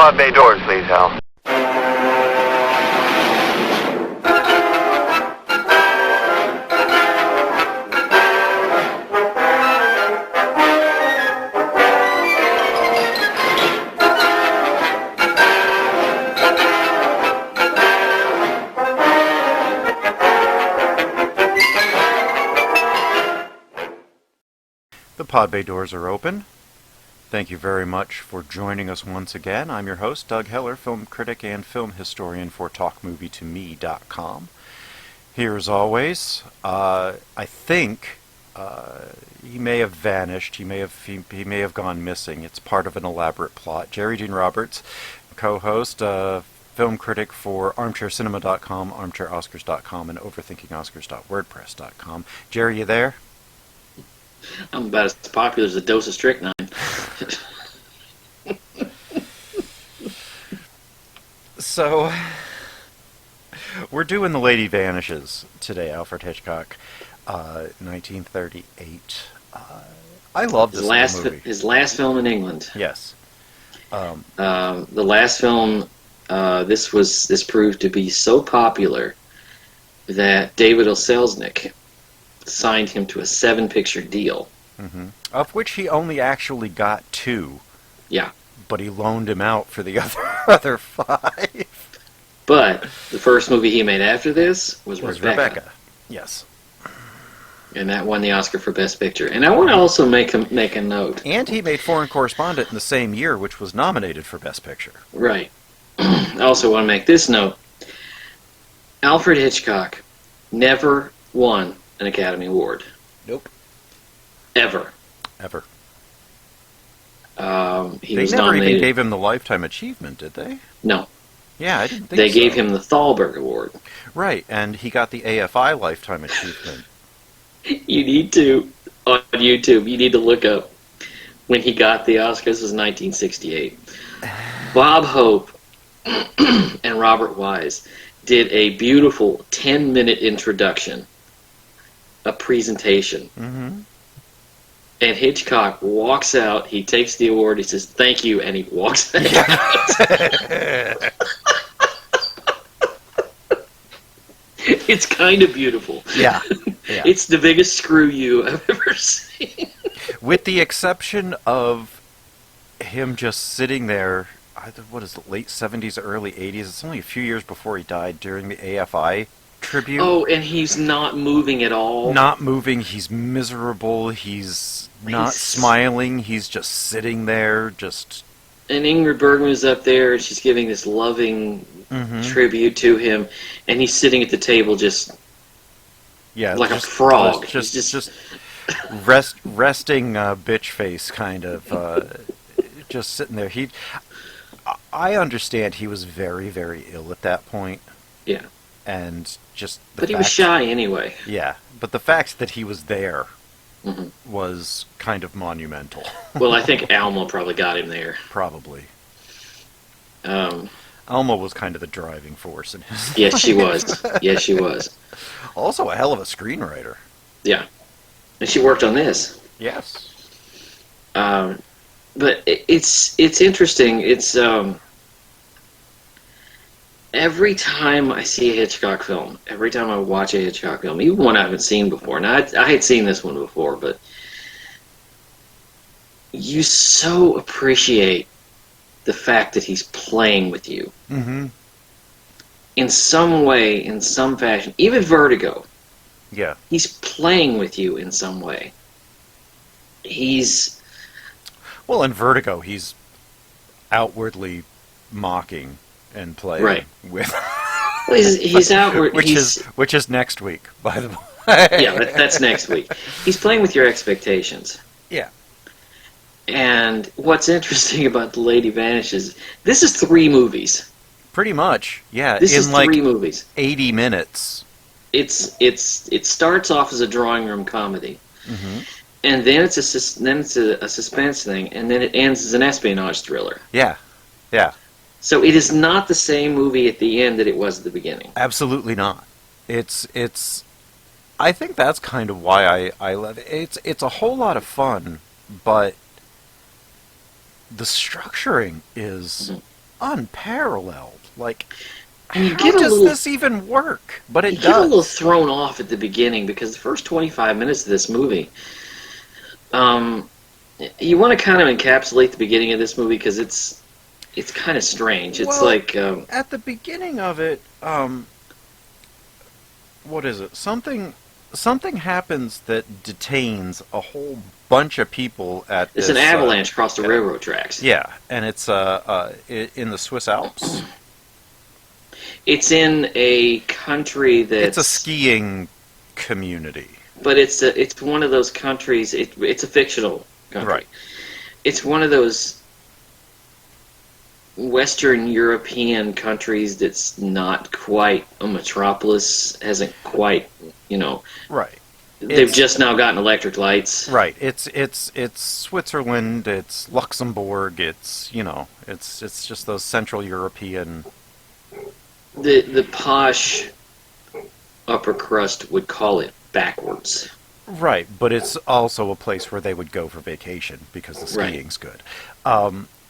pod bay doors, please, Hal. The pod bay doors are open. Thank you very much for joining us once again. I'm your host, Doug Heller, film critic and film historian for TalkMovieToMe.com. Here as always, I think he may have vanished. He may have gone missing. It's part of an elaborate plot. Jerry Dean Roberts, co-host, film critic for ArmchairCinema.com, ArmchairOscars.com, and OverThinkingOscars.wordpress.com. Jerry, you there? I'm about as popular as a dose of strychnine. So, we're doing The Lady Vanishes today, Alfred Hitchcock, 1938. I love this movie. His last film in England. Yes. The last film, this proved to be so popular that David O. Selznick signed him to a 7-picture deal. Mm-hmm. Of which he only actually got 2. Yeah. But he loaned him out for the other 5. But the first movie he made after this was Rebecca. Yes. And that won the Oscar for Best Picture. And I want to also make a note. And he made Foreign Correspondent in the same year, which was nominated for Best Picture. Right. I also want to make this note. Alfred Hitchcock never won an Academy Award. Nope. Ever. He was never nominated. even gave him the Lifetime Achievement, did they? No. Yeah, I didn't think They so. gave him the Thalberg Award. Right, and he got the AFI Lifetime Achievement. You need to, on YouTube, you need to look up when he got the Oscars. This was 1968. Bob Hope and Robert Wise did a beautiful 10-minute introduction, a presentation. Mm-hmm. And Hitchcock walks out, he takes the award, he says, "Thank you," and he walks out. It's kind of beautiful. Yeah. It's the biggest screw you I've ever seen. With the exception of him just sitting there, what is it, late 70s, early 80s? It's only a few years before he died during the AFI tribute. Oh, and he's not moving at all. Not moving, he's miserable, he's not smiling, he's just sitting there, just... And Ingrid Bergman is up there, and she's giving this loving tribute to him, and he's sitting at the table just like a frog. Just resting bitch face, kind of, just sitting there. I understand he was very, very ill at that point. Yeah. And just But he was shy anyway. Yeah, but the fact that he was there was kind of monumental. Well, I think Alma probably got him there. Probably. Alma was kind of the driving force in his Yes, life. she was. Yes, she was. Also a hell of a screenwriter. Yeah. And she worked on this. Yes. But it's interesting. It's every time I see a Hitchcock film, every time I watch a Hitchcock film, even one I haven't seen before. Now, I had seen this one before, but you so appreciate the fact that he's playing with you. Mm-hmm. In some way, in some fashion. Even Vertigo. Yeah. He's playing with you in some way. Well, in Vertigo, he's outwardly mocking and playing with... Well, he's outward... Which is next week, by the way. Yeah, that's next week. He's playing with your expectations. Yeah. And what's interesting about The Lady Vanishes, this is 3 movies. Pretty much, yeah. This is like 3 movies. 80 minutes. It starts off as a drawing room comedy, and then it's a suspense thing, and then it ends as an espionage thriller. Yeah, yeah. So it is not the same movie at the end that it was at the beginning. Absolutely not. It's. I think that's kind of why I love it. It's a whole lot of fun, but the structuring is unparalleled. Like, And you how get a does little this even work? But you it get a little does. thrown off at the beginning because the first 25 minutes of this movie, um, you want to kind of encapsulate the beginning of this movie because it's kind of strange. It's Well, like at the beginning of it, what is it? Something happens that detains a whole bunch of people at it's an this. avalanche across the railroad tracks. Yeah, and it's in the Swiss Alps. It's in a country It's a that's, skiing community. but it's one of those countries. It's a fictional country. Right. It's one of those Western European countries that's not quite a metropolis. Hasn't quite, you know. Right. They've It's just now gotten electric lights. right. It's Switzerland. It's Luxembourg. It's just those Central European. The posh upper crust would call it backwards. Right, but it's also a place where they would go for vacation because the Right. skiing's good.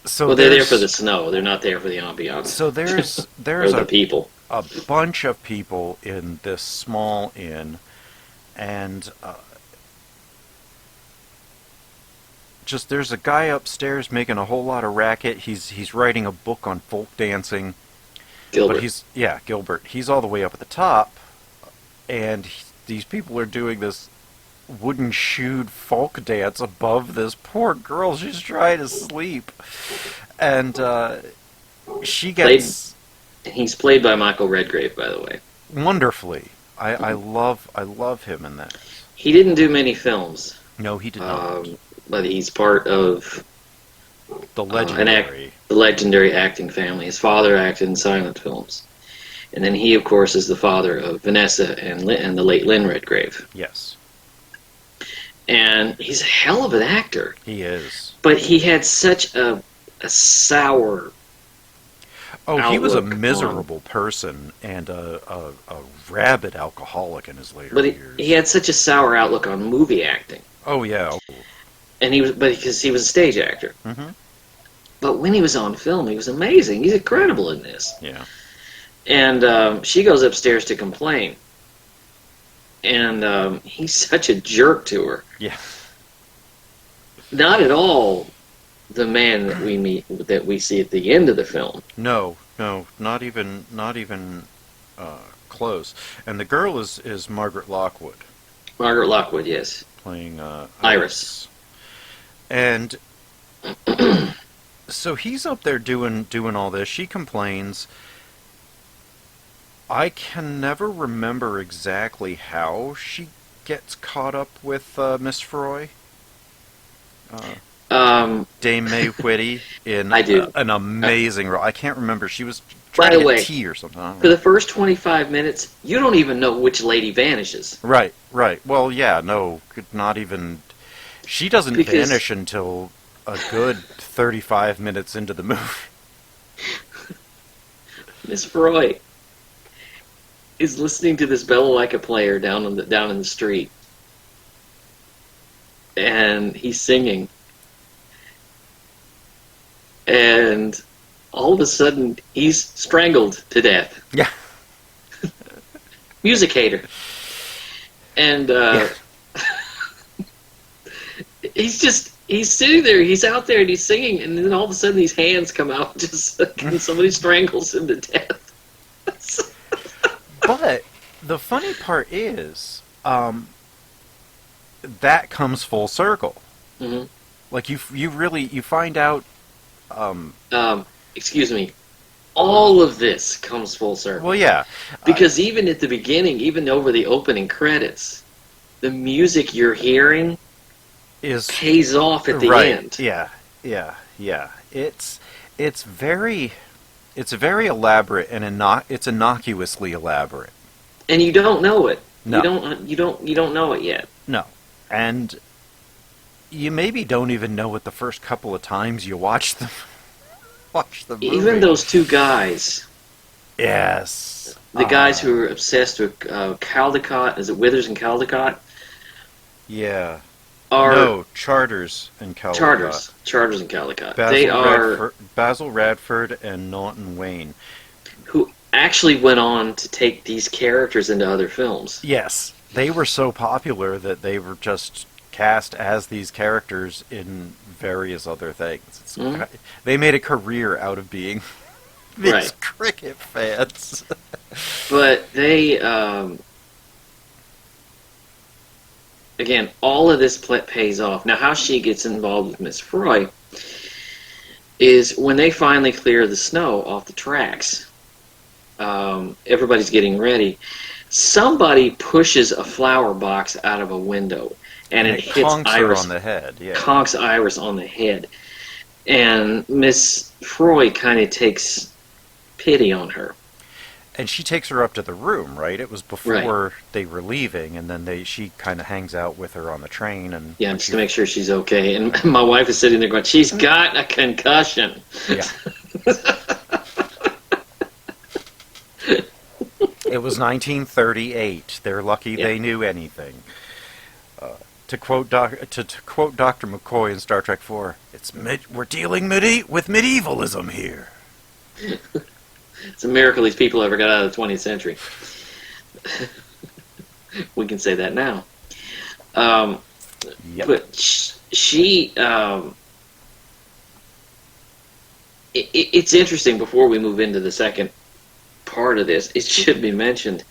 So Well, they're there for the there's snow. They're not there for the ambiance so there's or there's the people. a bunch of people in this small inn, and just there's a guy upstairs making a whole lot of racket. He's writing a book on folk dancing, but Gilbert. Gilbert. He's all the way up at the top, and these people are doing this wooden shoed folk dance above this poor girl. She's trying to sleep, and she Played. gets He's played by Michael Redgrave, by the way. wonderfully. I love him in that. He didn't do many films, No, he did not. but he's part of The the legendary. legendary acting family. His father acted in silent films, and then he, of course, is the father of Vanessa and the late Lynn Redgrave. Yes, And he's a hell of an actor, he is. but he had such a sour Oh, he was a outlook miserable person and a rabid alcoholic in his later but years. he had such a sour outlook on movie acting, Oh yeah. and because he was a stage actor. Mm-hmm. But when he was on film, he was amazing. He's incredible in this. Yeah. And she goes upstairs to complain, and he's such a jerk to her. Yeah. Not at all the man that we see at the end of the film. No, not even close. And the girl is Margaret Lockwood Margaret Lockwood, yes. playing Iris. And so he's up there doing all this. She complains. I can never remember exactly how she gets caught up with Miss Froy. Dame May Whitty in I do. an amazing role. I can't remember. She was By trying to the way, get tea or something. I don't for know. the first 25 minutes, you don't even know which lady vanishes. Right. Well, yeah, no, not even. She doesn't Because- vanish until a good 35 minutes into the movie. Miss Froy is listening to this balalaika player down in the street, and he's singing, and all of a sudden he's strangled to death. Yeah. Music hater, and he's sitting there, he's out there, and he's singing, and then all of a sudden these hands come out, just and somebody strangles him to death. But the funny part is, that comes full circle. hmm Like you find out. Excuse me. All of this comes full circle. Well, yeah, Because even at the beginning, even over the opening credits, the music you're hearing is pays off at the right. end. Yeah. It's very elaborate and it's innocuously elaborate. And you don't know it. No. You don't know it yet. No, and you maybe don't even know it the first couple of times you watch the movie. Even those two guys, Yes. the guys who are obsessed with Caldecott, is it Withers and Caldecott? Yeah. are No, Charters in Caldecott. Charters in Caldecott. They are Basil Radford and Naughton Wayne. who actually went on to take these characters into other films. Yes, they were so popular that they were just cast as these characters in various other things. They made a career out of being these cricket fans. But they, again, all of this pays off. Now, how she gets involved with Miss Froy is when they finally clear the snow off the tracks. Everybody's getting ready. Somebody pushes a flower box out of a window, and it hits Iris on the head. Yeah, conks Iris on the head, and Miss Froy kind of takes pity on her. And she takes her up to the room, right? It was before they were leaving, and then she kind of hangs out with her on the train. And yeah, just to make sure she's okay. And my wife is sitting there going, she's got a concussion. Yeah. It was 1938. They're lucky they knew anything. To quote Dr. McCoy in Star Trek IV, we're dealing with medievalism here. It's a miracle these people ever got out of the 20th century. We can say that now. Yep. But she... it's interesting, before we move into the second part of this, it should be mentioned,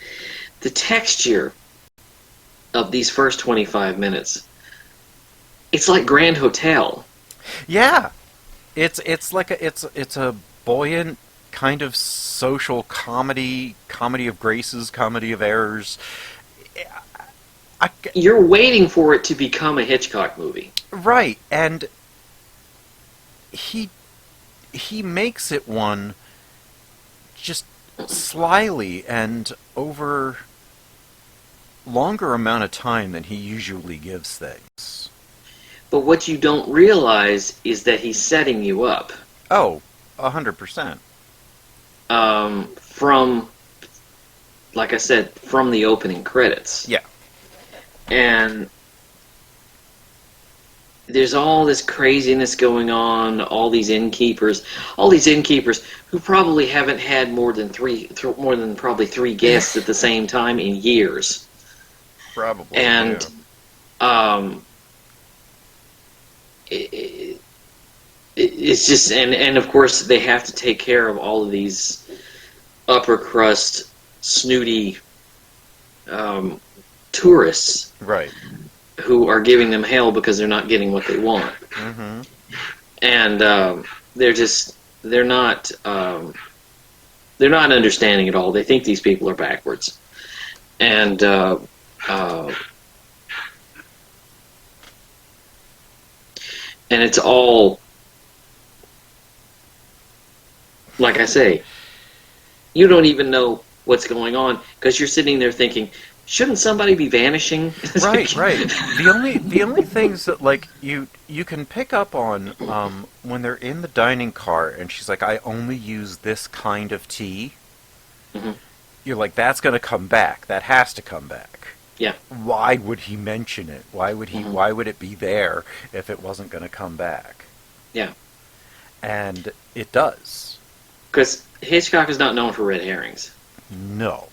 the texture of these first 25 minutes. It's like Grand Hotel. Yeah. It's like a buoyant kind of social comedy of graces, comedy of errors. You're waiting for it to become a Hitchcock movie. Right, and he makes it one just slyly and over longer amount of time than he usually gives things. But what you don't realize is that he's setting you up. Oh, 100%. From, like I said, from the opening credits. Yeah. And there's all this craziness going on, all these innkeepers who probably haven't had more than probably three guests at the same time in years. Probably. And it's just, and of course they have to take care of all of these upper crust, snooty tourists, right, who are giving them hell because they're not getting what they want. Mm-hmm. And they're not understanding at all. They think these people are backwards, and it's all, like I say, you don't even know what's going on because you're sitting there thinking, shouldn't somebody be vanishing? Right. The only things that, like, you can pick up on when they're in the dining car and she's like, I only use this kind of tea. Mm-hmm. You're like, that's going to come back. That has to come back. Yeah. Why would he mention it? Why would he? Mm-hmm. Why would it be there if it wasn't going to come back? Yeah. And it does. Because Hitchcock is not known for red herrings. No.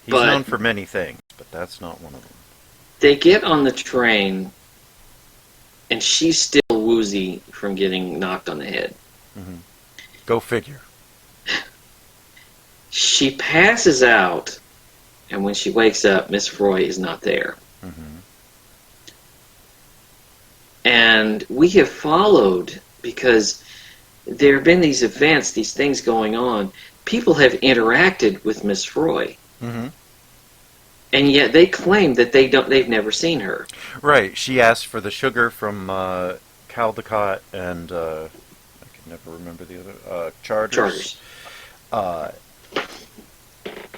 He's known for many things, but that's not one of them. They get on the train, and she's still woozy from getting knocked on the head. Mm-hmm. Go figure. She passes out, and when she wakes up, Miss Froy is not there. Mm-hmm. And we have followed, because there have been these events, these things going on. People have interacted with Miss Froy. Mm-hmm. And yet they claim that they've never seen her. Right. She asked for the sugar from Caldecott and I can never remember the other Charters. Yeah,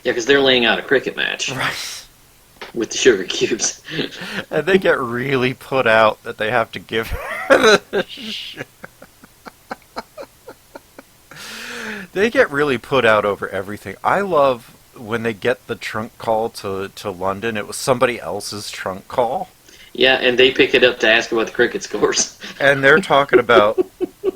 because they're laying out a cricket match. Right. With the sugar cubes. And they get really put out that they have to give her the sugar. They get really put out over everything. I love when they get the trunk call to London, it was somebody else's trunk call. Yeah, and they pick it up to ask about the cricket scores. And they're talking about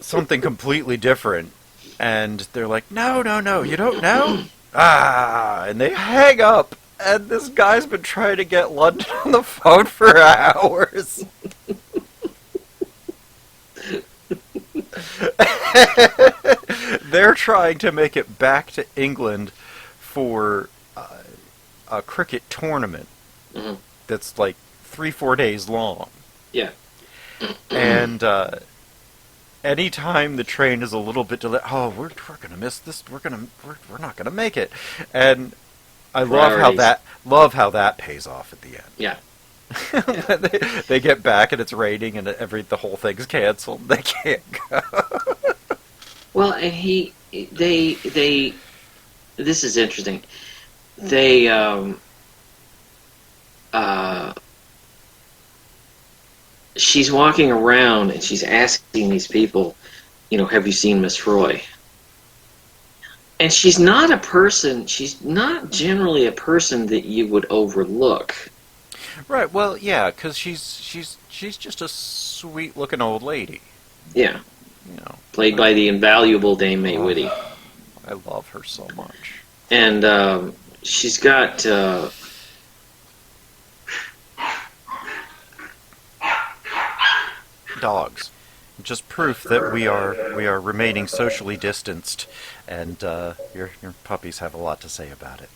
something completely different. And they're like, no, no, no, you don't know? Ah, and they hang up. And this guy's been trying to get London on the phone for hours. They're trying to make it back to England for a cricket tournament Mm-hmm. that's like 3-4 days long. Yeah. And anytime the train is a little bit delayed, oh, we're gonna miss this. We're not gonna make it. And I love how that pays off at the end. Yeah. they get back and it's raining and the whole thing's canceled. They can't go. Well, and they. This is interesting. They she's walking around and she's asking these people, have you seen Miss Roy? And she's not a person. She's not generally a person that you would overlook. Right. Well, yeah, because she's just a sweet-looking old lady. Yeah. Played by the invaluable Dame May Whitty. I love her so much. And she's got dogs. Just proof that we are remaining socially distanced, and your puppies have a lot to say about it.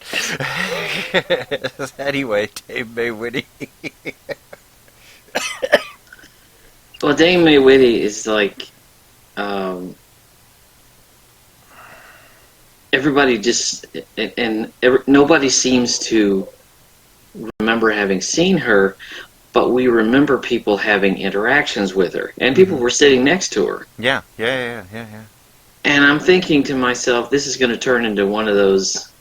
Anyway, Dame May Whitty. Well, Dame May Whitty is like everybody just nobody seems to remember having seen her. But we remember people having interactions with her, and people were sitting next to her. Yeah. And I'm thinking to myself, this is going to turn into one of those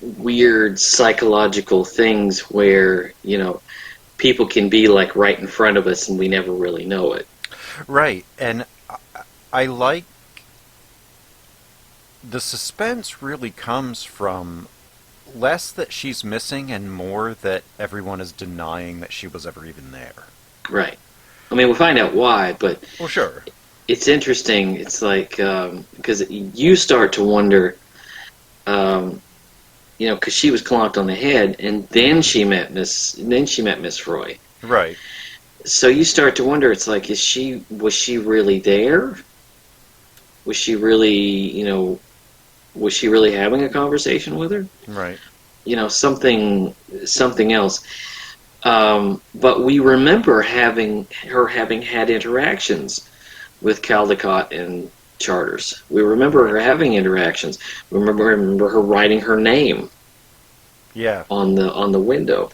weird psychological things where, people can be like right in front of us and we never really know it. Right, and I like the suspense really comes from less that she's missing and more that everyone is denying that she was ever even there. Right. I mean, we'll find out why, but... Well, sure. It's interesting. It's like, because you start to wonder, because she was clonked on the head, and then she met Miss Roy. Right. So you start to wonder, it's like, was she really there? Was she really, was she really having a conversation with her? Right. Something else. But we remember having had interactions with Caldecott and Charters. We remember her having interactions. We remember her writing her name. Yeah. On the window.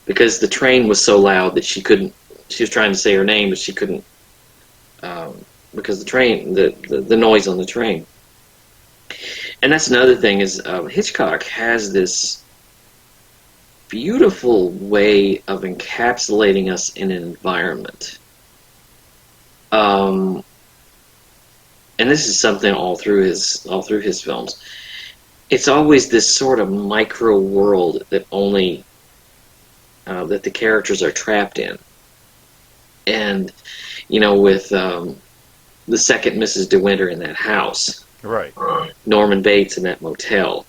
Because the train was so loud that she couldn't. She was trying to say her name, but she couldn't. Because the train, the noise on the train. And that's another thing is Hitchcock has this beautiful way of encapsulating us in an environment. And this is something all through his films. It's always this sort of micro world that only that the characters are trapped in. And with the second Mrs. De Winter in that house. Right. Norman Bates in that motel.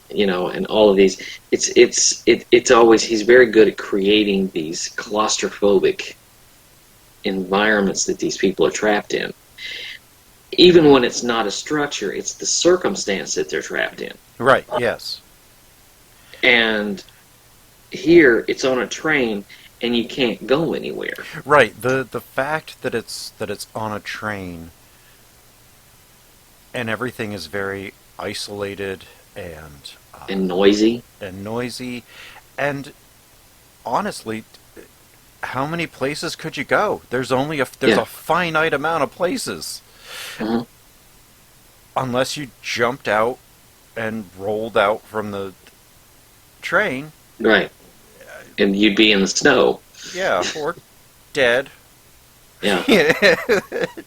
And all of these. It's always, he's very good at creating these claustrophobic environments that these people are trapped in. Even when it's not a structure, it's the circumstance that they're trapped in. Right, yes. And here, it's on a train, and you can't go anywhere. Right. The fact that it's on a train and everything is very isolated and noisy. And honestly, how many places could you go? There's a finite amount of places. Mm-hmm. Unless you jumped out and rolled out from the train. Right. And you'd be in the snow. Yeah, or dead. Yeah.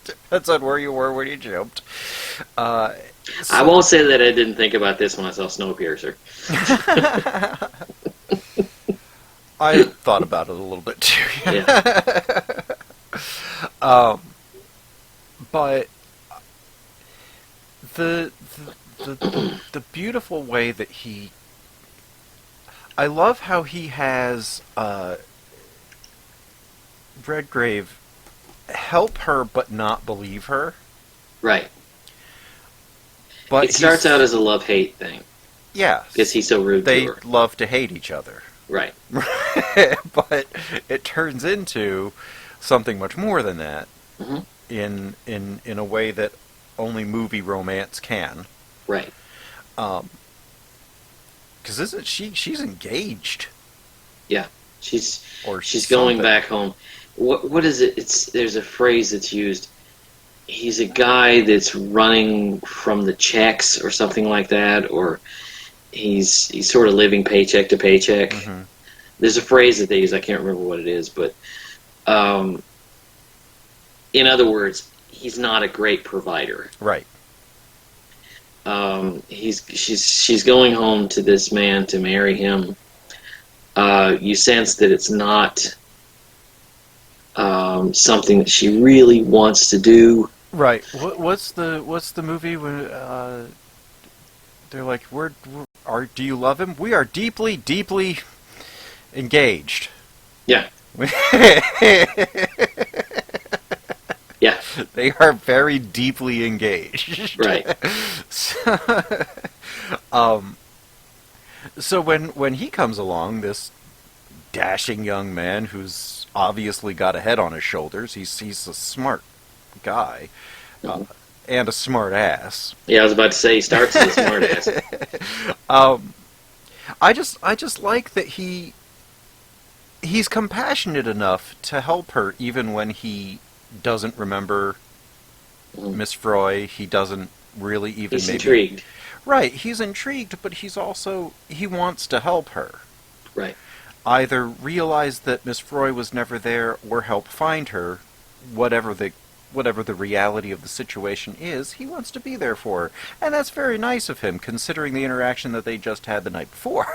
Depends on where you were when you jumped. I won't say that I didn't think about this when I saw Snowpiercer. I thought about it a little bit too. Yeah. um, but the, the beautiful way that I love how he has Redgrave help her but not believe her. Right. But It starts out as a love-hate thing. Yeah. Because he's so rude they to her. love to hate each other. Right. But it turns into something much more than that Mm-hmm. in a way that only movie romance can. Right. Because isn't she's engaged? Yeah. She's something. going back home. What is it? There's a phrase that's used. He's a guy that's running from the checks or something like that, or he's sort of living paycheck to paycheck. Mm-hmm. There's a phrase that they use. I can't remember what it is, but in other words, he's not a great provider. Right. She's going home to this man to marry him. You sense that it's not something that she really wants to do. Right. What's the movie when they're like, do you love him? We are deeply, deeply engaged. Yeah. Yeah. They are very deeply engaged. Right. So when he comes along, this dashing young man who's obviously got a head on his shoulders, he's a smart guy, and a smart ass. Yeah, I was about to say he starts as a smart ass. I just like that he's compassionate enough to help her even when he doesn't remember Miss Froy. He doesn't really even He's intrigued. Right, he's intrigued, but he wants to help her. Right. Either realize that Miss Froy was never there or help find her, whatever the reality of the situation is, he wants to be there for her. And that's very nice of him, considering the interaction that they just had the night before.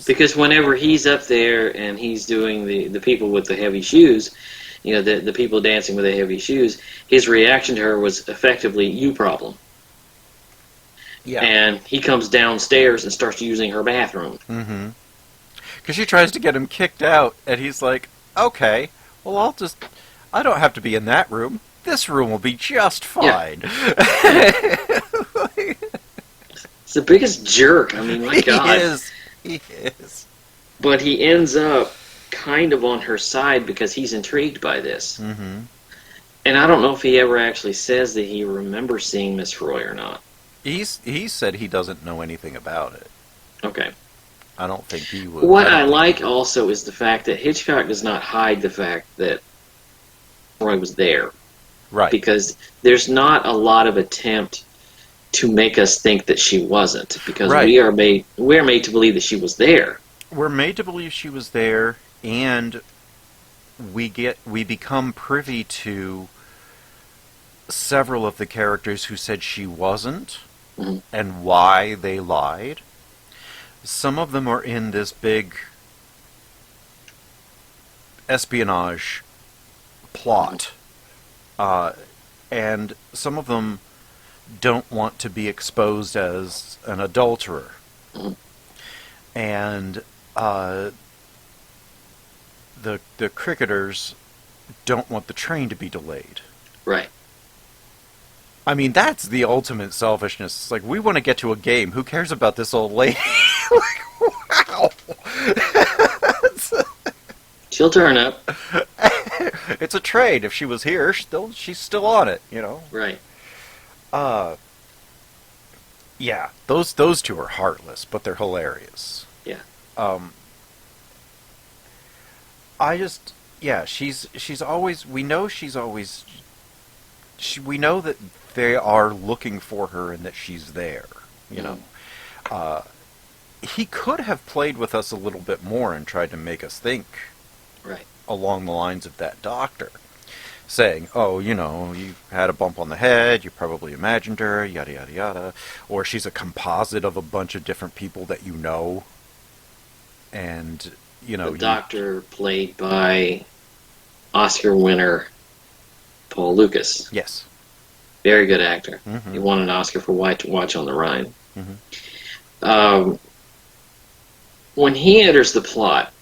Because whenever he's up there and he's doing the people with the heavy shoes, the people dancing with the heavy shoes, his reaction to her was effectively, you problem. Yeah. And he comes downstairs and starts using her bathroom. Mm-hmm. Because she tries to get him kicked out, and he's like, okay, well, I don't have to be in that room. This room will be just fine. Yeah. It's the biggest jerk. I mean, my God. He is. But he ends up kind of on her side because he's intrigued by this. Mm-hmm. And I don't know if he ever actually says that he remembers seeing Miss Froy or not. He said he doesn't know anything about it. Okay. I don't think he would. What I like also is the fact that Hitchcock does not hide the fact that Froy was there. Right. Because there's not a lot of attempt to make us think that she wasn't. Because we're made to believe that she was there. We're made to believe she was there, and we become privy to several of the characters who said she wasn't, mm-hmm. and why they lied. Some of them are in this big espionage plot, and some of them don't want to be exposed as an adulterer. Mm-hmm. And the cricketers don't want the train to be delayed. Right. I mean, that's the ultimate selfishness. It's like, we want to get to a game. Who cares about this old lady? Like, wow. She'll turn up. It's a trade. If she was here, she's still on it, Right. Yeah, those two are heartless, but they're hilarious. Yeah. She's always, we know that they are looking for her and that she's there, He could have played with us a little bit more and tried to make us think right along the lines of that doctor. saying, oh, you had a bump on the head, you probably imagined her, yada, yada, yada. Or she's a composite of a bunch of different people that you know. And, The you... Doctor, played by Oscar winner Paul Lucas. Yes. Very good actor. Mm-hmm. He won an Oscar for Watch on the Rhine. Mm-hmm. When he enters the plot,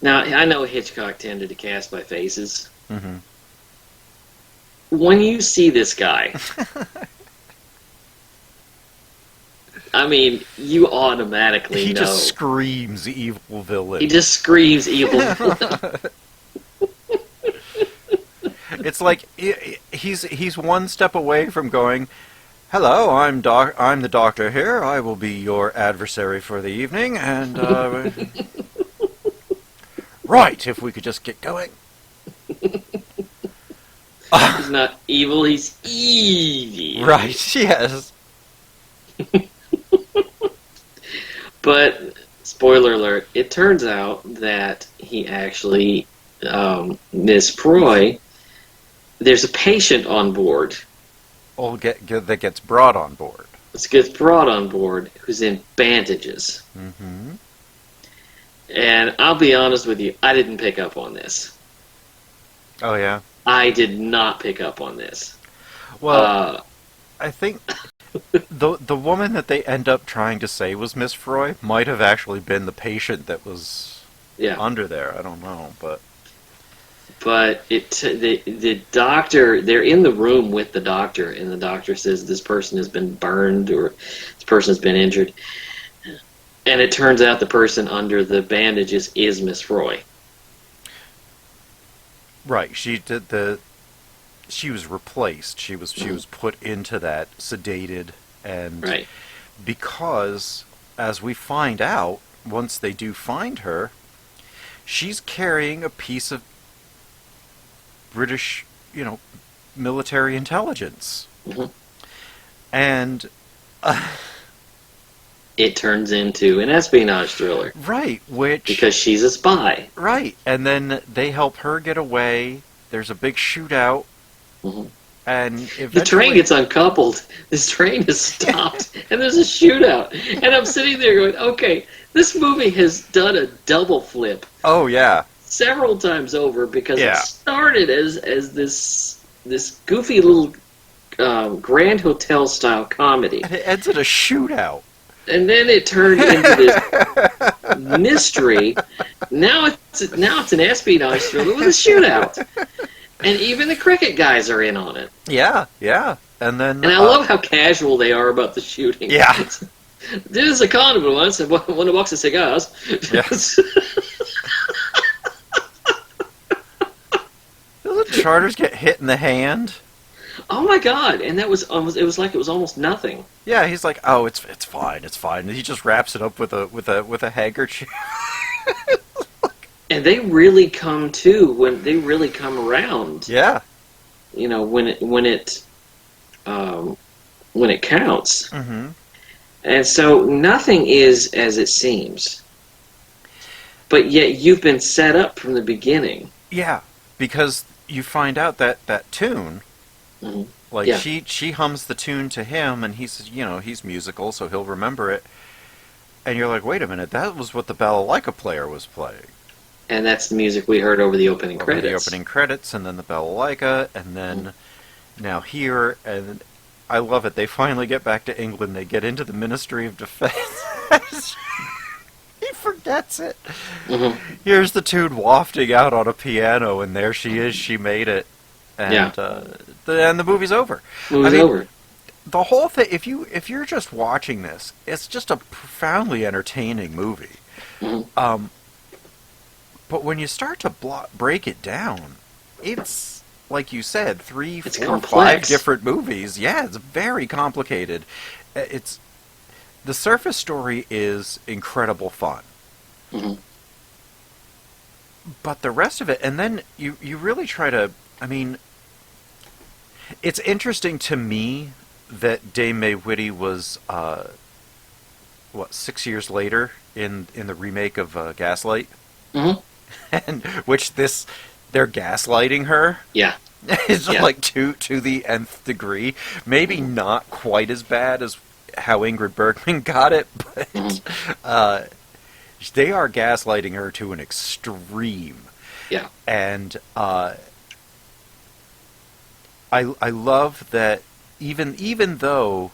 now I know Hitchcock tended to cast by faces. Mm-hmm. When you see this guy, I mean, you automatically He know. just screams evil villain. He just screams evil villain. It's like he's one step away from going, "Hello, I'm the doctor here. I will be your adversary for the evening." And right, if we could just get going. He's not evil, he's evil. Right, yes. But, spoiler alert, it turns out that he actually, Miss Proy, there's a patient on board. That gets brought on board. This gets brought on board who's in bandages. Mm-hmm. And I'll be honest with you, I didn't pick up on this. Oh, yeah? I did not pick up on this. Well, I think the woman that they end up trying to say was Miss Froy might have actually been the patient that was under there. I don't know, but the doctor, they're in the room with the doctor, and the doctor says this person has been burned or this person has been injured, and it turns out the person under the bandages is Miss Froy. Right, she was replaced. She was put into that sedated, and right. Because as we find out once they do find her, she's carrying a piece of British, military intelligence, and it turns into an espionage thriller. Right, because she's a spy. Right, and then they help her get away. There's a big shootout. Mm-hmm. And eventually... the train gets uncoupled. This train is stopped, and there's a shootout. And I'm sitting there going, okay, this movie has done a double flip. Oh, yeah. Several times over, because it started as this goofy little Grand Hotel style comedy. And it ends in a shootout. And then it turned into this mystery. Now it's an espionage thriller with a shootout. And even the cricket guys are in on it. Yeah, yeah. And I love how casual they are about the shooting. Yeah. This is a carnival once, and one a box of cigars. Yes. Doesn't Charters get hit in the hand? Oh my god! And it was like it was almost nothing. Yeah, he's like, oh, it's fine, it's fine. And he just wraps it up with a handkerchief. And they really come to when they really come around. Yeah. When it counts. Mm-hmm. And so nothing is as it seems. But yet you've been set up from the beginning. Yeah, because you find out that tune, like she hums the tune to him, and he's he's musical, so he'll remember it. And you're like, wait a minute, that was what the balalaika player was playing. And that's the music we heard over the opening credits. The opening credits, and then the balalaika, and then now here, and I love it. They finally get back to England. They get into the Ministry of Defense. He forgets it. Mm-hmm. Here's the tune wafting out on a piano, and there she is. She made it, and the movie's over. Over. The whole thing. If you're just watching this, it's just a profoundly entertaining movie. Mm-hmm. But when you start to break it down, it's, like you said, 3, 4, 5 different movies. Yeah, it's very complicated. The surface story is incredible fun. Mm-hmm. But the rest of it, and then you really try to, it's interesting to me that Dame May Whitty was, 6 years later in the remake of Gaslight? Mm-hmm. And which this they're gaslighting her. Yeah, It's yeah. like to the nth degree. Maybe Mhm. not quite as bad as how Ingrid Bergman got it, Mhm. but they are gaslighting her to an extreme. Yeah. And I love that even though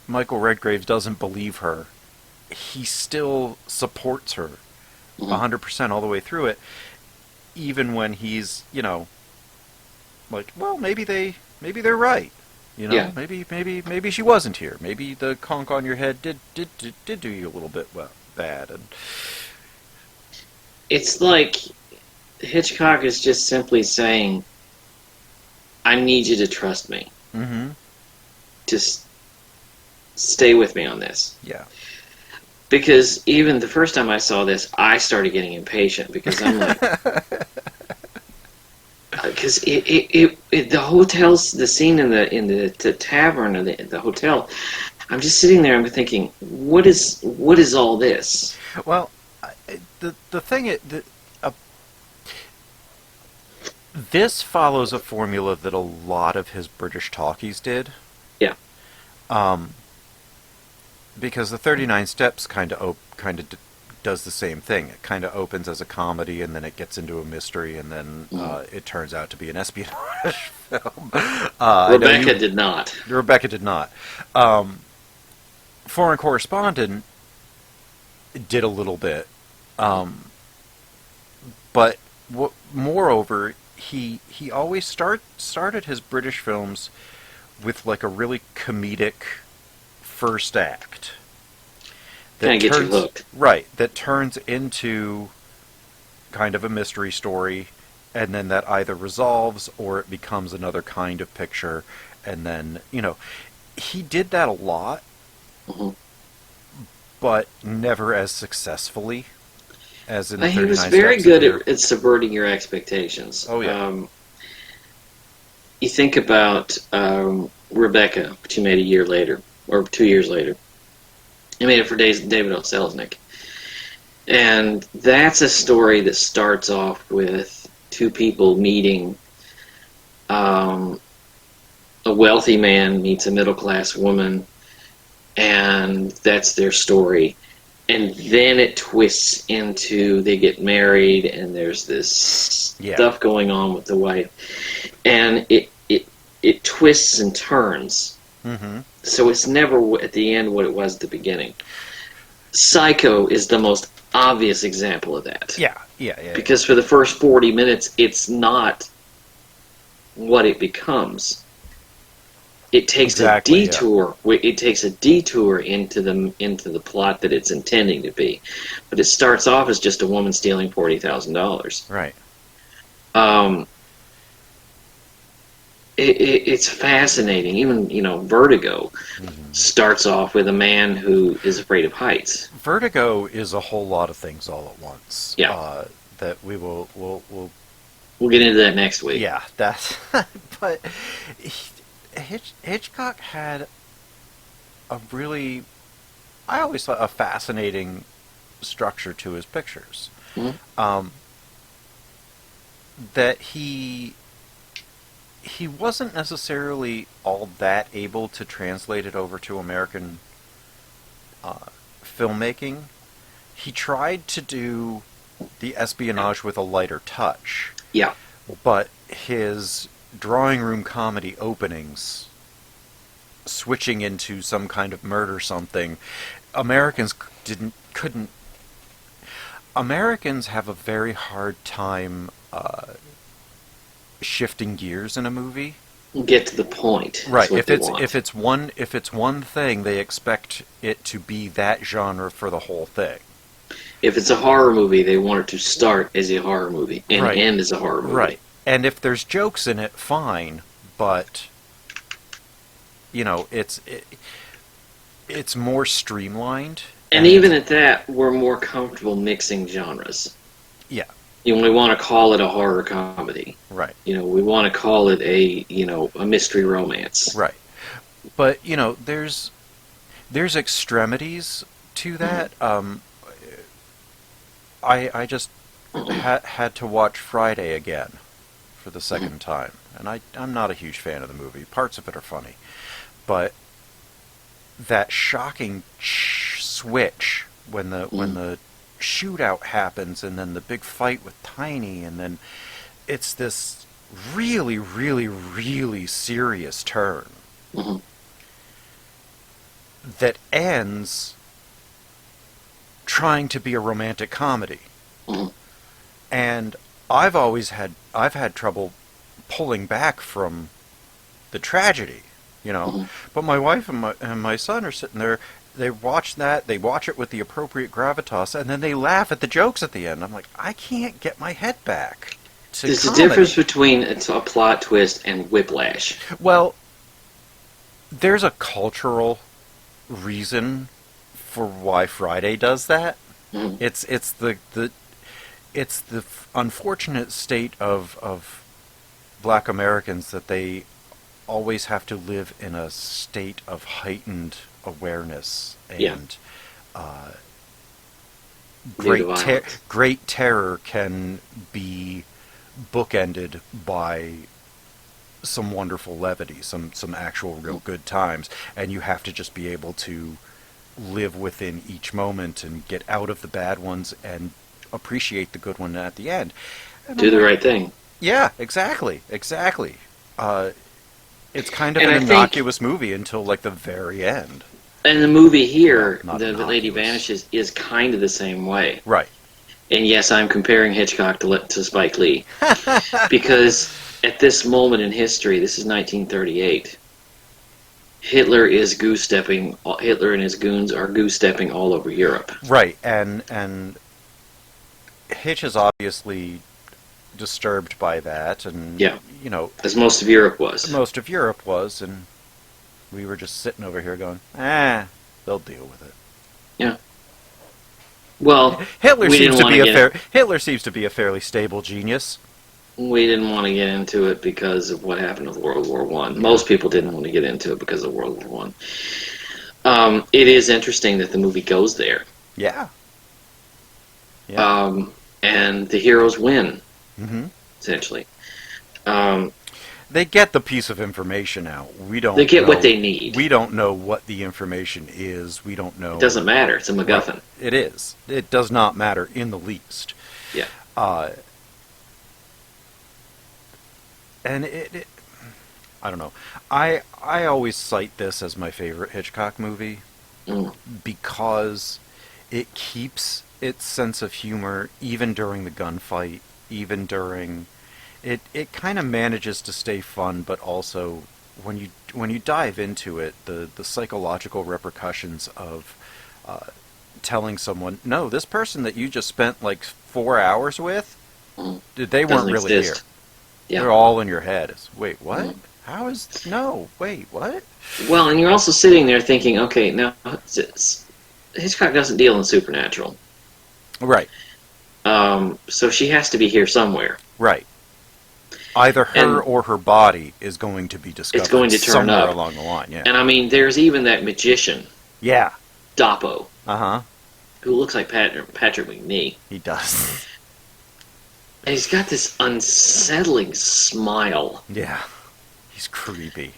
Michael Redgraves doesn't believe her, he still supports her Mhm. 100% all the way through it, even when he's, like, well, maybe they're right. Yeah. Maybe she wasn't here. Maybe the conch on your head did do you a little bit bad. And It's like Hitchcock is just simply saying, I need you to trust me. mm-hmm. Just stay with me on this. Yeah. Because even the first time I saw this, I started getting impatient because I'm like, because the hotels, the scene in the tavern or the hotel, I'm just sitting there. I'm thinking, what is all this? Well, the thing is, this follows a formula that a lot of his British talkies did. Yeah, Um, because the 39 Steps does the same thing. It kind of opens as a comedy, and then it gets into a mystery, and then mm. it turns out to be an espionage film. Rebecca did not. Rebecca did not. Um, Foreign Correspondent did a little bit, um, but moreover, he always started his British films with like a really comedic first act Kind that of get you turns hooked. right that turns into kind of a mystery story, and then that either resolves or it becomes another kind of picture, and then he did that a lot, Mhm. but never as successfully as in the He was 39 very Steps of good Fear. at subverting your expectations. Oh yeah. You think about Rebecca, which he made a year later or 2 years later. He made it for David O. Selznick, and that's a story that starts off with two people meeting. Um, a wealthy man meets a middle class woman, and that's their story. And then it twists into they get married, and there's this Yeah. stuff going on with the wife, and it twists and turns. Mm-hmm. So it's never at the end what it was at the beginning. Psycho is the most obvious example of that. Yeah. Yeah. Yeah. Yeah. Because for the first 40 minutes, it's not what it becomes. It takes a Exactly. Yeah. detour. It takes a detour into the plot that it's intending to be, but it starts off as just a woman stealing $40,000. Right. Um, it's fascinating. Even Vertigo Mm-hmm. starts off with a man who is afraid of heights. Vertigo is a whole lot of things all at once. Yeah, That we will we'll get into that next week. yeah, that's but Hitchcock had a really, I always thought, a fascinating structure to his pictures. Mhm. Um, that he wasn't necessarily all that able to translate it over to American filmmaking. He tried to do the espionage with a lighter touch, Yeah, but his drawing room comedy openings, switching into some kind of murder something, Americans didn't couldn't. Americans have a very hard time shifting gears in a movie. get to the point. That's Right. what If they it's want. if it's one thing, they expect it to be that genre for the whole thing. If it's a horror movie, they want it to start as a horror movie and Right. end as a horror movie. Right. And if there's jokes in it, fine. But it's more streamlined. And even at that, we're more comfortable mixing genres. Yeah. We want to call it a horror comedy. Right. We want to call it a mystery romance. Right. But there's extremities to that. I just had to watch Friday again for the second time, and I'm not a huge fan of the movie. Parts of it are funny, but that shocking switch when the shootout happens, and then the big fight with Tiny, and then it's this really, really, really serious turn that ends trying to be a romantic comedy. And I've had trouble pulling back from the tragedy, But my wife and my son are sitting there. They watch it with the appropriate gravitas, and then they laugh at the jokes at the end. I'm like, I can't get my head back to There's comedy. a difference between a plot twist and whiplash. Well, there's a cultural reason for why Friday does that. It's the unfortunate state of Black Americans that they always have to live in a state of heightened awareness and great terror can be bookended by some wonderful levity, some actual real good times, and you have to just be able to live within each moment and get out of the bad ones and appreciate the good one at the end. Do the right thing. Yeah, exactly. It's kind of an innocuous movie until like the very end. And the movie here, Not the Lady Vanishes, is kind of the same way. Right. And yes, I'm comparing Hitchcock to Spike Lee. Because at this moment in history, this is 1938, Hitler and his goons are goose-stepping all over Europe. Right, and Hitch is obviously disturbed by that, and as most of Europe was. Most of Europe was, and we were just sitting over here going, they'll deal with it. Yeah. Well, Hitler seems to be a fairly stable genius. We didn't want to get into it because of what happened with World War I. Most people didn't want to get into it because of World War I. It is interesting that the movie goes there. Yeah. And the heroes win, essentially. They get the piece of information out. They get what they need. We don't know what the information is. We don't know. It doesn't matter. It's a MacGuffin. Right. It is. It does not matter in the least. Yeah. And I don't know. I always cite this as my favorite Hitchcock movie because it keeps its sense of humor even during the gunfight, even during it kind of manages to stay fun, but also when you dive into it, the psychological repercussions of telling someone, no, this person that you just spent like 4 hours with, they weren't really here. Yeah. They're all in your head. Wait, what? How is... No, wait, what? Well, and you're also sitting there thinking, okay, now, Hitchcock doesn't deal in supernatural. Right. So she has to be here somewhere. Right. Either her or her body is going to be discovered. It's going to turn somewhere up. Along the line, yeah. And I mean, there's even that magician. Yeah. Doppo. Uh-huh. Who looks like Patrick McNee. He does. And he's got this unsettling smile. Yeah. He's creepy.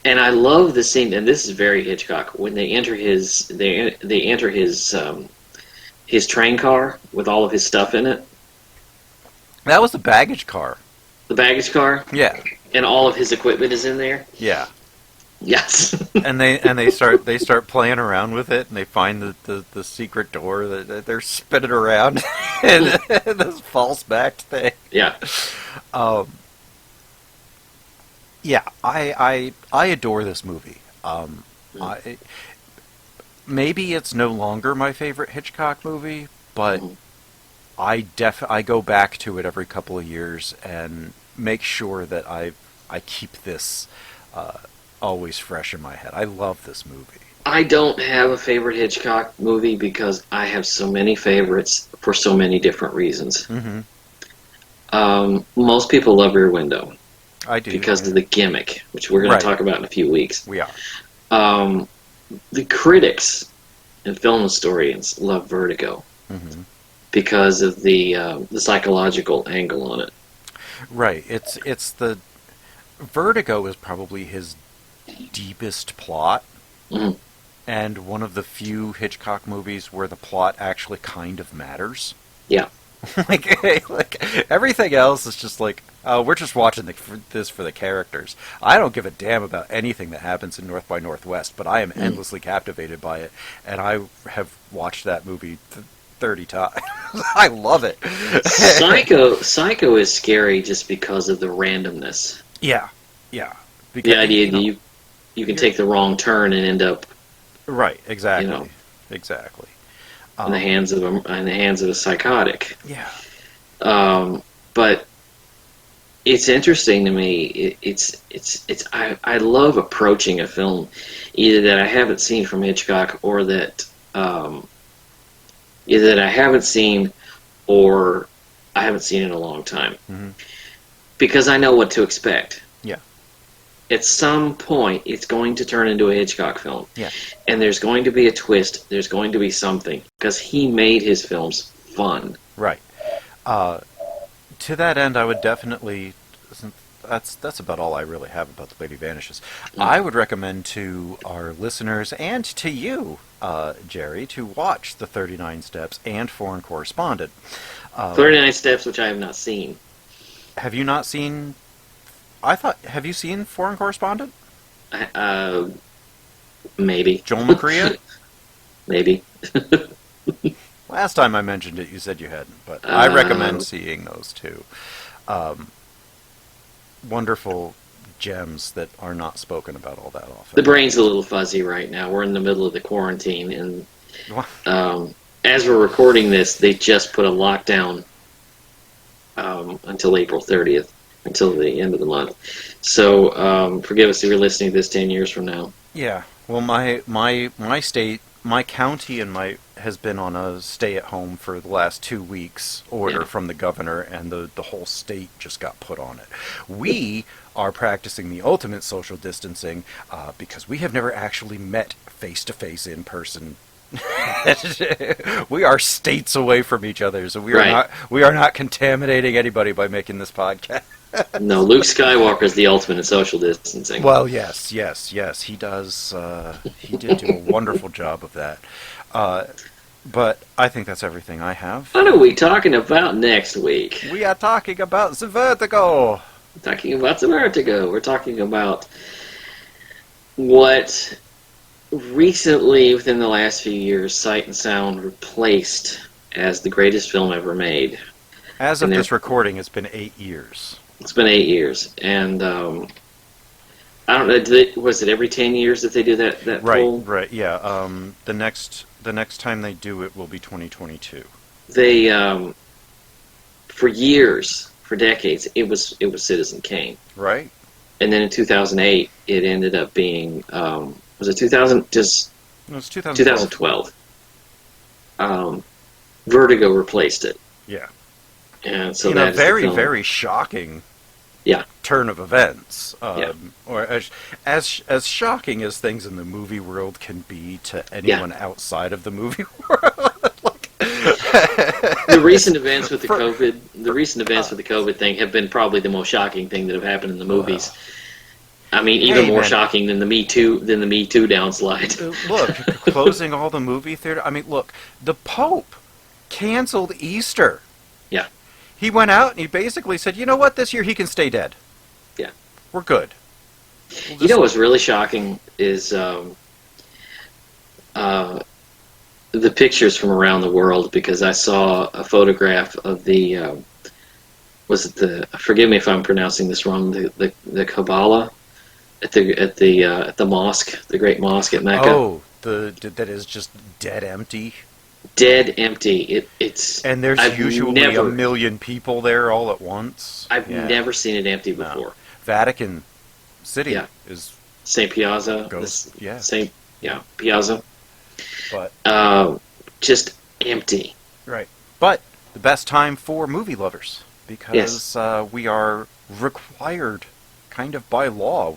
And I love the scene, and this is very Hitchcock, when they enter his his train car with all of his stuff in it. That was the baggage car. The baggage car? Yeah. And all of his equipment is in there? Yeah. Yes. and they start playing around with it, and they find the secret door that they're spinning around and this false backed thing. Yeah. Yeah, I adore this movie. Maybe it's no longer my favorite Hitchcock movie, but I go back to it every couple of years and make sure that I keep this always fresh in my head. I love this movie. I don't have a favorite Hitchcock movie because I have so many favorites for so many different reasons. Most people love Rear Window. I do. Because of the gimmick, which we're going to talk about in a few weeks. We are. The critics and film historians love Vertigo. because of the psychological angle on it. Right. It's the Vertigo is probably his deepest plot, Mm, and one of the few Hitchcock movies where the plot actually kind of matters. yeah, like everything else is just like, oh, we're just watching this for the characters. I don't give a damn about anything that happens in North by Northwest, but I am endlessly captivated by it, and I have watched that movie 30 times. I love it. Psycho is scary just because of the randomness. Yeah, yeah. Because The idea you that know, you can take the wrong turn and end up, right, exactly, you know, exactly. in the hands of a psychotic. Yeah, But it's interesting to me. I love approaching a film either that I haven't seen from Hitchcock or that either that I haven't seen or I haven't seen in a long time hmm because I know what to expect. yeah, At some point, it's going to turn into a Hitchcock film, yeah. and there's going to be a twist. There's going to be something because he made his films fun. Right. To that end, I would definitely. That's about all I really have about the Lady Vanishes. I would recommend to our listeners and to you, Jerry, to watch the 39 Steps and Foreign Correspondent. 39 Steps, which I have not seen. Have you not seen? Have you seen Foreign Correspondent? Uh, maybe. Joel McCrea? Maybe. Last time I mentioned it, you said you hadn't, but I recommend seeing those two. Wonderful gems that are not spoken about all that often. The brain's a little fuzzy right now. We're in the middle of the quarantine, and as we're recording this, they just put a lockdown until April 30th, until the end of the month. So forgive us if you're listening to this 10 years from now. Yeah. Well, my state, my county, and has been on a stay-at-home for the last 2 weeks order from the governor, and the whole state just got put on it. We are practicing the ultimate social distancing because we have never actually met face-to-face in person. We are states away from each other, so we are not contaminating anybody by making this podcast. No, Luke Skywalker is the ultimate in social distancing. Well, yes, he does. He did do a wonderful job of that. But I think that's everything I have. What are we talking about next week? We are talking about the Vertigo. We're talking about the Vertigo. We're talking about what recently, within the last few years, Sight and Sound replaced as the greatest film ever made. As of this recording, it's been 8 years. It's been 8 years, and I don't know. Was it every 10 years that they do that poll? Right, yeah. The next time they do it will be 2022. They for years, for decades, it was Citizen Kane. Right. And then in 2008, it ended up being was it 2000? Just it was 2012. 2012. Vertigo replaced it. Yeah. And so a very, very shocking turn of events. Or as shocking as things in the movie world can be to anyone outside of the movie world. The recent events with the COVID thing have been probably the most shocking thing that have happened in the movies. I mean, even more shocking than the Me Too downslide. Look, closing all the movie theater. I mean, look, the Pope canceled Easter. Yeah. He went out and he basically said, you know what, this year he can stay dead. Yeah. We're good. You know what's really shocking is the pictures from around the world, because I saw a photograph of the forgive me if I'm pronouncing this wrong, the Kabbalah at the mosque, the Great Mosque at Mecca. Oh, that is just dead empty. Dead empty. And there's usually a million people there all at once. I've never seen it empty before. No. Vatican City is St. Piazza. St. Piazza. But just empty. Right. But the best time for movie lovers, because we are required, kind of by law.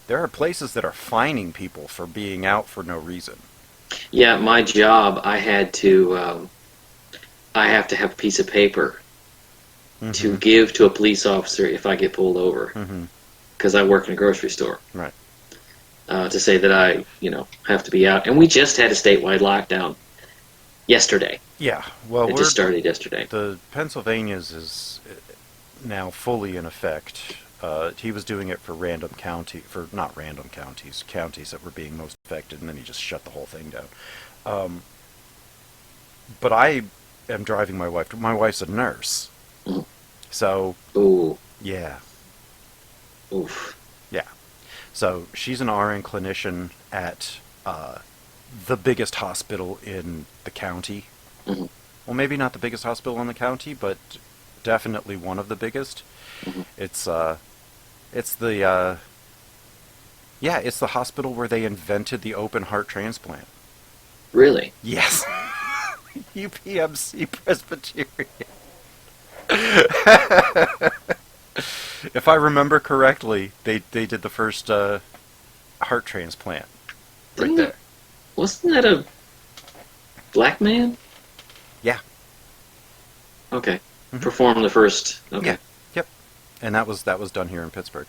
There are places that are fining people for being out for no reason. Yeah, my job, I had to I have to have a piece of paper Mm-hmm. to give to a police officer if I get pulled over, because I work in a grocery store. Right. To say that I, have to be out. And we just had a statewide lockdown yesterday. Yeah. Well, it just started yesterday. The Pennsylvania's is now fully in effect. He was doing it for not random counties that were being most affected, and then he just shut the whole thing down. But I am driving my wife. My wife's a nurse. So, ooh, yeah. Oof. Yeah. So she's an RN clinician at the biggest hospital in the county. Mm-hmm. Well, maybe not the biggest hospital in the county, but definitely one of the biggest. Mm-hmm. It's the hospital where they invented the open heart transplant. Really? Yes. UPMC Presbyterian. If I remember correctly, they did the first heart transplant there. Wasn't that a black man? Yeah. Okay. Mm-hmm. Performed the first. Okay. Yeah. Yep. And that was done here in Pittsburgh.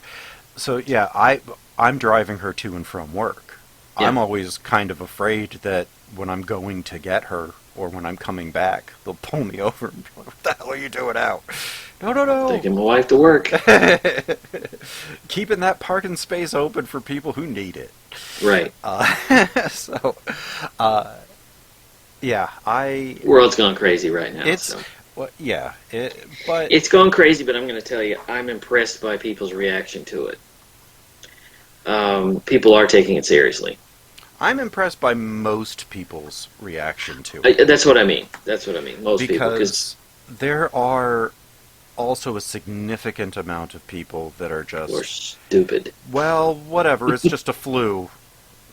So yeah, I'm driving her to and from work. Yeah. I'm always kind of afraid that when I'm going to get her or when I'm coming back, they'll pull me over and be like, what the hell are you doing out? No. Taking my wife to work. Keeping that parking space open for people who need it. Right. World's gone crazy right now. But it's gone crazy. But I'm going to tell you, I'm impressed by people's reaction to it. People are taking it seriously. I'm impressed by most people's reaction to it. That's what I mean. Most people, because there are also a significant amount of people that are just stupid. Well, whatever. It's just a flu.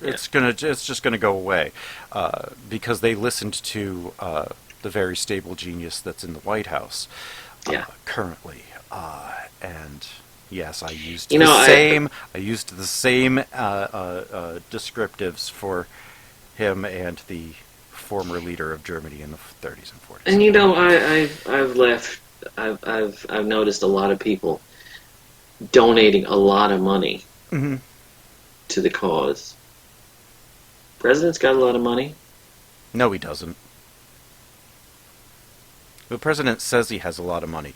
Yeah. It's just gonna go away because they listened to the very stable genius that's in the White House currently, and yes, I used I used the same descriptives for him and the former leader of Germany in the 30s and 40s. And I've noticed a lot of people donating a lot of money to the cause. President's got a lot of money. No, he doesn't. The president says he has a lot of money.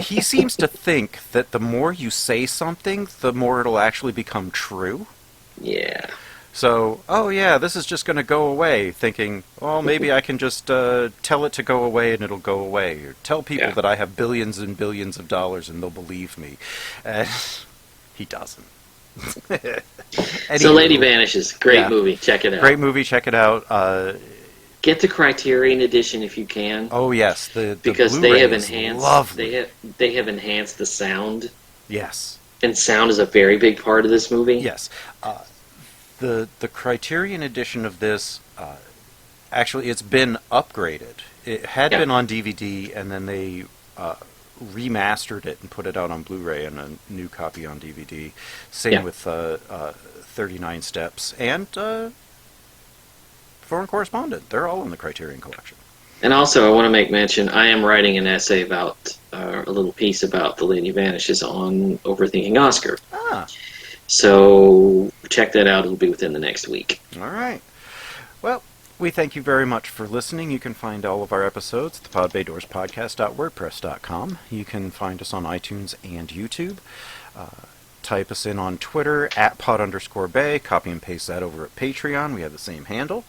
He seems to think that the more you say something, the more it'll actually become true. Yeah. So, this is just going to go away, thinking, maybe I can just tell it to go away and it'll go away. Or tell people that I have billions and billions of dollars and they'll believe me. And he doesn't. So Lady Vanishes, great movie, check it out. Great movie, check it out. Get the Criterion edition if you can. Oh yes, because Blu-ray they have enhanced. Lovely. They have enhanced the sound. Yes. And sound is a very big part of this movie. Yes. The Criterion edition of this, actually, it's been upgraded. It had been on DVD, and then they remastered it and put it out on Blu-ray and a new copy on DVD. Same with 39 Steps and Foreign Correspondent. They're all in the Criterion collection. And also, I want to make mention, I am writing an essay about, a little piece about the Lady Vanishes on Overthinking Oscar. So check that out. It'll be within the next week. All right. Well, we thank you very much for listening. You can find all of our episodes at thepodbaydoorspodcast.wordpress.com. You can find us on iTunes and YouTube. Type us in on Twitter at @pod_bay. Copy and paste that over at Patreon. We have the same handle.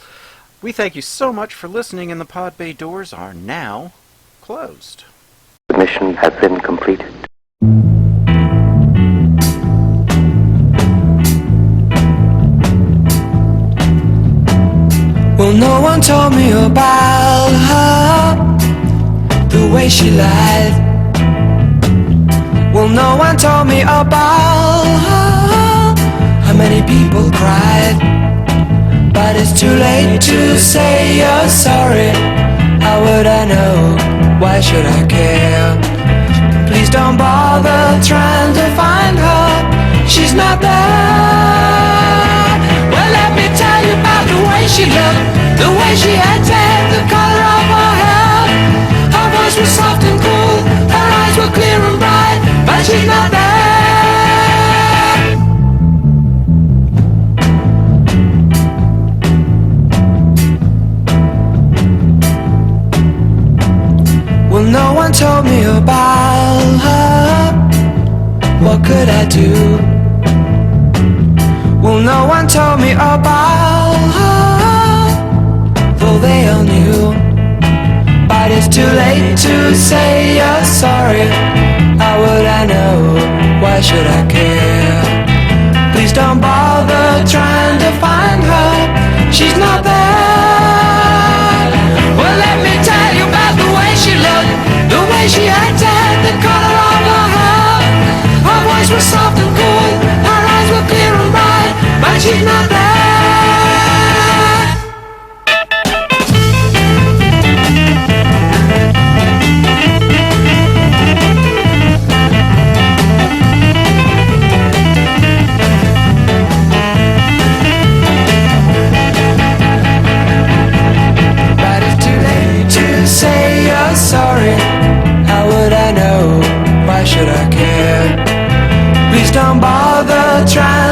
We thank you so much for listening, and the Pod Bay doors are now closed. The mission has been completed. Well, no one told me about her, the way she lied. Well, no one told me about her, how many people cried. But it's too late to say you're sorry. How would I know? Why should I care? Please don't bother trying to find her. She's not there. Well, let me tell you about the way she looked, the way she acted, the color of her hair. she's not there. Well, no one told me about her. What could I do? Well, no one told me about her, though they all knew. But it's too late to say you're sorry. How would I know? Why should I care? Please don't bother trying to find her. She's not there. Well, let me tell you about the way she looked, the way she acted, the color of her hair. Her voice was soft and cool, her eyes were clear and bright, but she's not there. But it's too late to say you're sorry. How would I know? Why should I care? Please don't bother trying